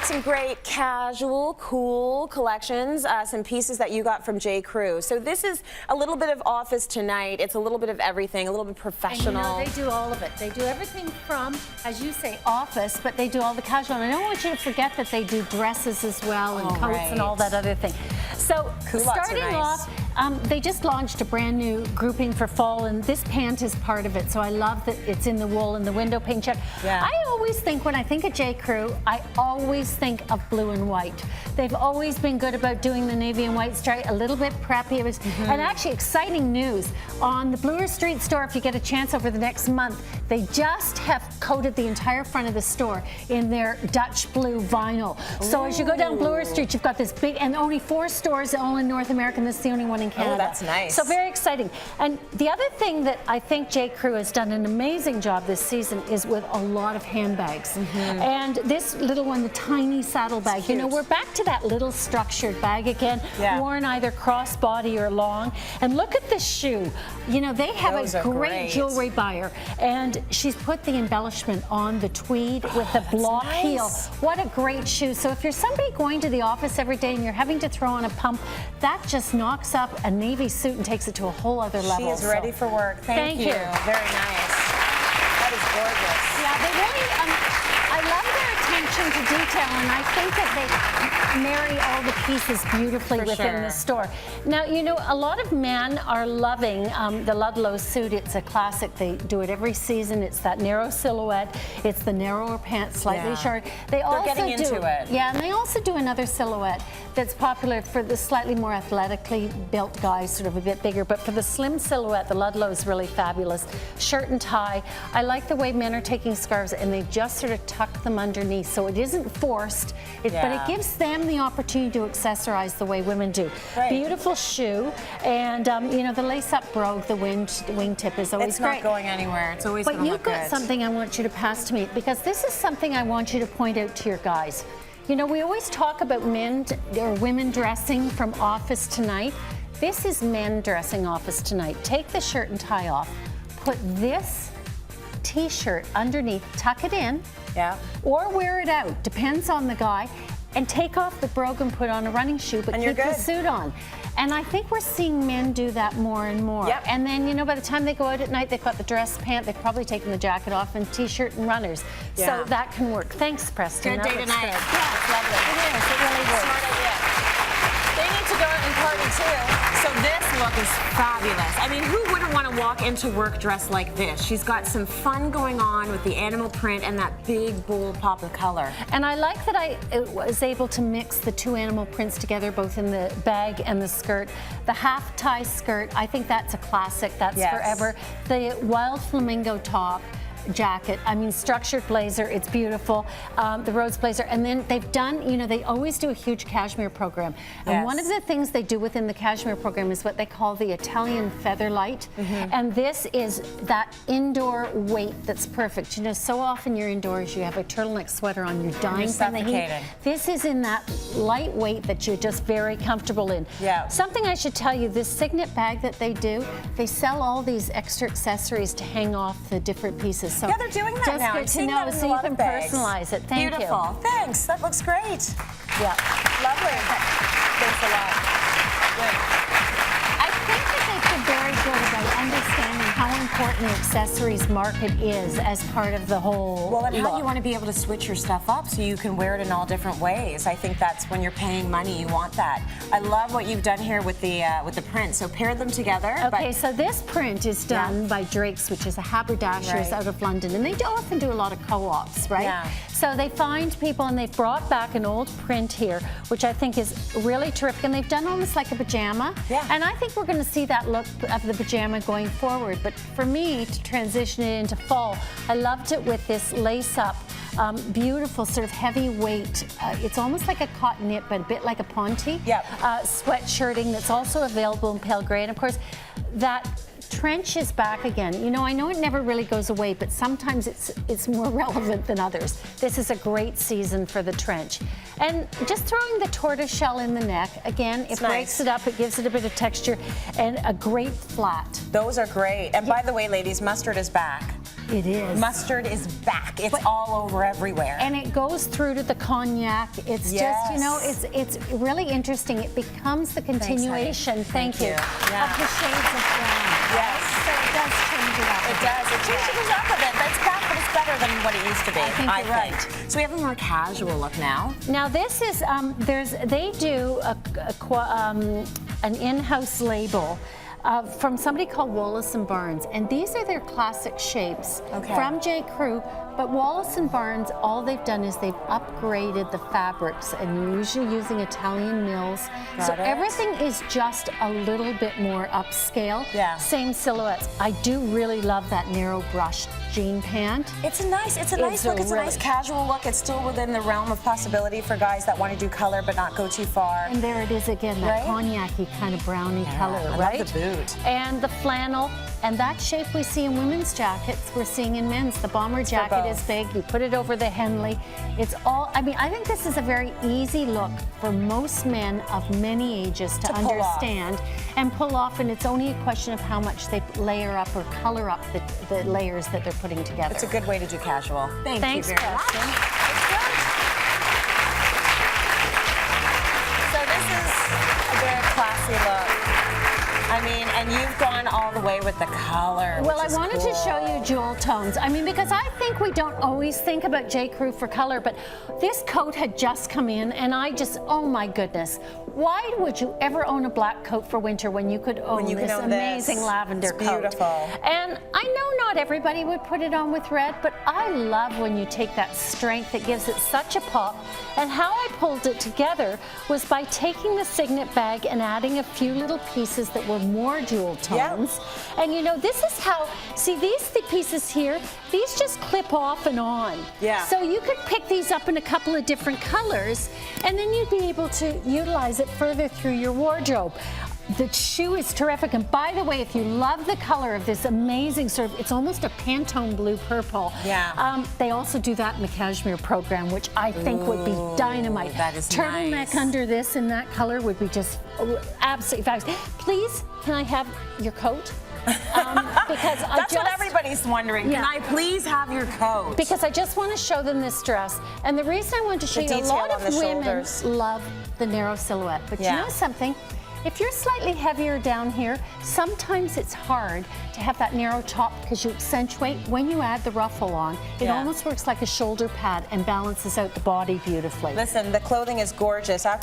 some great casual, cool collections, some pieces that you got from J.Crew. So this is a little bit of office tonight. It's a little bit of everything, a little bit professional. And you know, they do all of it. They do everything from, as you say, office, but they do all the casual. And I don't want you to forget that they do dresses as well, and coats and all that other thing. So starting off, they just launched a brand new grouping for fall, and this pant is part of it. So I love that it's in the wool and the window pane check. Yeah. I always think, when I think of J.Crew, I always think of blue and white. They've always been good about doing the navy and white stripe, a little bit preppy. It was, and actually exciting news on the Bloor Street store. If you get a chance over the next month, they just have coated the entire front of the store in their Dutch blue vinyl. So as you go down Bloor Street, you've got this big, and only 4 stores all in North America, and this is the only one in Canada. Oh, that's nice. So very exciting. And the other thing that I think J.Crew has done an amazing job this season is with a lot of handbags. And this little one, the tiny saddle bag, you know, we're back to that little structured bag again, worn either crossbody or long. And look at this shoe. You know, they have a great jewelry buyer, and she's put the embellishment on the tweed with the block heel. What a great shoe. So if you're somebody going to the office every day and you're having to throw on a pump, that just knocks up a navy suit and takes it to a whole other level. She is ready for work. Thank you. Very nice. That is gorgeous. Yeah, they really, I love their attention to detail, and I think that they marry all the pieces beautifully within the store. Now, you know, a lot of men are loving the Ludlow suit. It's a classic. They do it every season. It's that narrow silhouette. It's the narrower pants, slightly short. They're getting into it. Yeah, and they also do another silhouette that's popular for the slightly more athletically built guys, sort of a bit bigger. But for the slim silhouette, the Ludlow is really fabulous. Shirt and tie. I like the way men are taking scarves and they just sort of tuck them underneath, so it isn't forced, but it gives them the opportunity to accessorize the way women do. Beautiful shoe, and you know, the lace-up brogue, the wingtip is always great. It's not going anywhere. It's always But you've got something I want you to pass to me, because this is something I want you to point out to your guys. You know, we always talk about men or women dressing from office tonight. This is men dressing office tonight. Take the shirt and tie off. Put this t-shirt underneath, tuck it in, or wear it out, depends on the guy, and take off the brogue and put on a running shoe, but keep the suit on. And I think we're seeing men do that more and more. And then, you know, by the time they go out at night, they've got the dress pant, they've probably taken the jacket off, and t-shirt and runners. So that can work. Thanks, Preston. Good day tonight. Yeah, it's lovely. It is. It really works. Smart idea. They need to go out and party too. So this look is fabulous. I mean, who wouldn't want to walk into work dressed like this? She's got some fun going on with the animal print and that big, bold pop of color. And I like that I was able to mix the 2 animal prints together, both in the bag and the skirt. The half tie skirt, I think that's a classic. That's forever. The wild flamingo top, jacket, I mean, structured blazer, it's beautiful, the Rhodes blazer, and then they've done, you know, they always do a huge cashmere program, and one of the things they do within the cashmere program is what they call the Italian featherlight, and this is that indoor weight that's perfect. You know, so often you're indoors, you have a turtleneck sweater on, you're dying from the heat. This is in that lightweight that you're just very comfortable in. Something I should tell you, this signet bag that they do, they sell all these extra accessories to hang off the different pieces. So they're doing that now. Just good to know, so you can personalize it. Thank you. Beautiful. Thanks. That looks great. Yeah. Lovely. Thanks a lot. Good. I think that they feel very good about understanding how important the accessories market is as part of the whole Well, and how you want to be able to switch your stuff up so you can wear it in all different ways. I think that's when you're paying money, you want that. I love what you've done here with the print. So pair them together. Okay, so this print is done by Drake's, which is a haberdasher's out of London, and they often do a lot of co-ops, right? So they find people, and they've brought back an old print here, which I think is really terrific, and they've done almost like a pajama. And I think we're going to see that look of the pajama going forward. But for me, to transition it into fall, I loved it with this lace-up, beautiful sort of heavy weight. It's almost like a cotton knit, but a bit like a ponte. Sweatshirting that's also available in pale gray, and of course that trench is back again. You know, I know it never really goes away, but sometimes it's more relevant than others. This is a great season for the trench. And just throwing the tortoise shell in the neck, again, it breaks it up, it gives it a bit of texture, and a great flat. Those are great. And by the way, ladies, mustard is back. It is. Mustard is back. It's all over everywhere. And it goes through to the cognac. It's just, you know, it's really interesting. It becomes the continuation, thank you, of the shades of brown. Yes. So it does change it up. It does. It changes it up a bit. But it's back, but it's better than what it used to be. I think you're right. So we have a more casual look now. Now this is, they do an in-house label from somebody called Wallace & Barnes, and these are their classic shapes from J.Crew. But Wallace & Barnes, all they've done is they've upgraded the fabrics, and usually using Italian mills. So everything is just a little bit more upscale. Yeah. Same silhouettes. I do really love that narrow brushed jean pant. It's a nice look. It's a nice casual look. It's still within the realm of possibility for guys that want to do color but not go too far. And there it is again, that cognac-y kind of browny color, right? I love the boot. And the flannel, and that shape we see in women's jackets, we're seeing in men's. The bomber jacket is big. You put it over the Henley. It's all, I mean, I think this is a very easy look for most men of many ages to understand and pull off, and it's only a question of how much they layer up or color up the layers that they're putting together. It's a good way to do casual. Thanks, you very much. Preston. It's good. So this is a very classy look. I mean, and you've gone all the way with the color. Well, I wanted to show you jewel tones. I mean, because I think we don't always think about J.Crew for color, but this coat had just come in, and I just, oh my goodness. Why would you ever own a black coat for winter when you could own this amazing lavender coat? Beautiful. And I know not everybody would put it on with red, but I love when you take that strength. It gives it such a pop. And how I pulled it together was by taking the signet bag and adding a few little pieces that were more jewel tones. And you know, this is how, see these pieces here, these just clip off and on. Yeah. So you could pick these up in a couple of different colors, and then you'd be able to utilize it further through your wardrobe. The shoe is terrific, and by the way, if you love the color of this amazing sort of, it's almost a Pantone blue purple. Yeah. They also do that in the cashmere program, which I think would be dynamite. That is Turtleneck under this in that color would be just absolutely fabulous. Please, can I have your coat? Because that's what everybody's wondering. Can I please have your coat? Because I just want to show them this dress. And the reason I want to show you, a lot of women love the narrow silhouette. But you know something? If you're slightly heavier down here, sometimes it's hard to have that narrow top because you accentuate. When you add the ruffle on, it almost works like a shoulder pad and balances out the body beautifully. Listen, the clothing is gorgeous. After